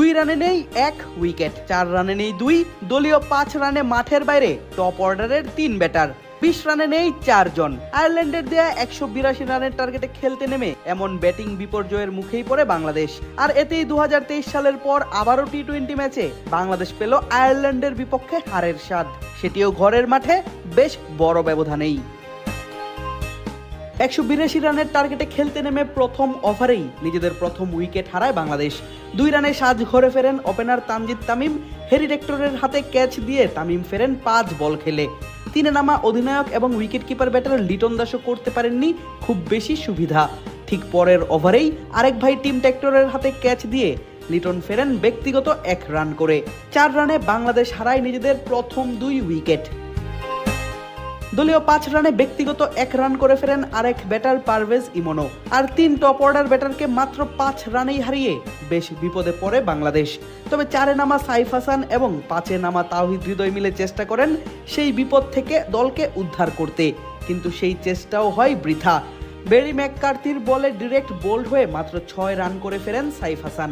2 রানে নেই 1 উইকেট, 4 রানে নেই 2, দলীয় 5 রানে মাঠের বাইরে টপ অর্ডারের 3 ব্যাটার, 20 রানে নেই 4 জন। আয়ারল্যান্ডের দেয়া 182 রানের টার্গেটে খেলতে নেমে এমন ব্যাটিং বিপর্যয়ের মুখেই পড়ে বাংলাদেশ। আর এতেই 2023 সালের পর আবারও টি-20 ম্যাচে বাংলাদেশ পেল আয়ারল্যান্ডের বিপক্ষে হারের স্বাদ, সেটিও ঘরের মাঠে বেশ বড় ব্যবধানেই। 182 রানের টার্গেটে খেলতে নেমে প্রথম ওভারেই নিজেদের প্রথম উইকেট হারায় বাংলাদেশ। 2 রানে সাজ ঘরে ফেরেন ওপেনার তানজিদ তামিম, হ্যারি টেক্টরের হাতে ক্যাচ দিয়ে তামিম ফেরেন 5 বল খেলে। 3-এ নামা অধিনায়ক এবং উইকেট কিপার ব্যাটার লিটন দাসও করতে পারেননি খুব বেশি সুবিধা। ঠিক পরের ওভারেই আরেক ভাই টিম টেক্টরের হাতে ক্যাচ দিয়ে লিটন ফেরেন ব্যক্তিগত 1 রান করে। 4 রানে বাংলাদেশ হারায় নিজেদের প্রথম 2 উইকেট। দলীয় 5 রানে ব্যক্তিগত 1 রান করে ফেরেন আরেক ব্যাটার পারভেজ ইমনও। আর 3 টপ অর্ডার ব্যাটারকে মাত্র 5 রানেই হারিয়ে বেশ বিপদে পড়ে বাংলাদেশ। তবে 4-এ নামা সাইফ হাসান এবং 5-এ নামা তাওহিদ হৃদয় মিলে চেষ্টা করেন সেই বিপদ থেকে দলকে উদ্ধার করতে, কিন্তু সেই চেষ্টাও হয় বৃথা। বেরি ম্যাককার্থির বলে ডিরেক্ট বোল্ড হয়ে মাত্র 6 রান করে ফেরেন সাইফ হাসান।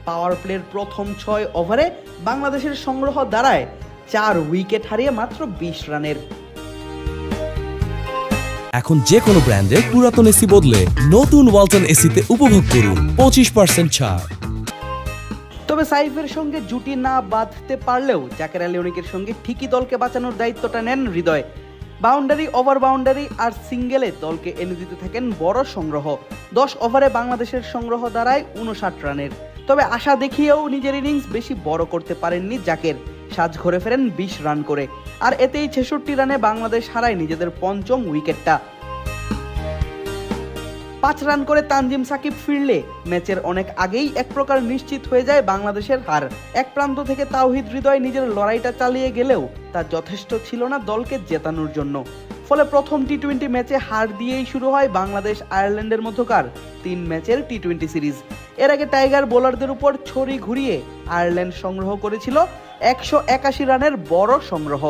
পাওয়ার প্লের প্রথম 6 ওভারে বাংলাদেশের সংগ্রহ দাঁড়ায় 4 উইকেট হারিয়ে মাত্র 20 রানের। এখন যে কোনো ব্র্যান্ডের পুরাতন এসি বদলে নতুন ওয়ালটন এসিতে উপভোগ করুন 25% ছাড়। তবে সাইফের সঙ্গে জুটি না বাঁধতে পারলেও জাকের আলী অনিকের সঙ্গে ঠিকই দলকে বাঁচানোর দায়িত্বটা নেন হৃদয়। বাউন্ডারি, ওভার বাউন্ডারি আর সিঙ্গেলে দলকে এনে দিতে থাকেন বড় সংগ্রহ। 10 ওভারে বাংলাদেশের সংগ্রহ দাঁড়ায় 59 রানের। তবে আশা দেখিয়েও নিজের ইনিংস বেশি বড় করতে পারেননি জাকের, সাজ ঘরে ফেরেন 20 রান করে। আর এতেই 66 রানে বাংলাদেশ হারায় নিজেদের পঞ্চম উইকেটটা। 5 রান করে তানজিম সাকিব ফিরলে ম্যাচের অনেক আগেই এক প্রকার নিশ্চিত হয়ে যায় বাংলাদেশের হার। এক প্রান্ত থেকে তাওহিদ হৃদয় নিজের লড়াইটা চালিয়ে গেলেও তা যথেষ্ট ছিল না দলকে জেতানোর জন্য। ফলে প্রথম টি-20 ম্যাচে হার দিয়েই শুরু হয় বাংলাদেশ আয়ারল্যান্ডের মধ্যকার 3 ম্যাচের টি-20 সিরিজ। এর আগে টাইগার বোলারদের উপর ছড়ি ঘুরিয়ে আয়ারল্যান্ড সংগ্রহ করেছিল 181 রানের বড় সংগ্রহ।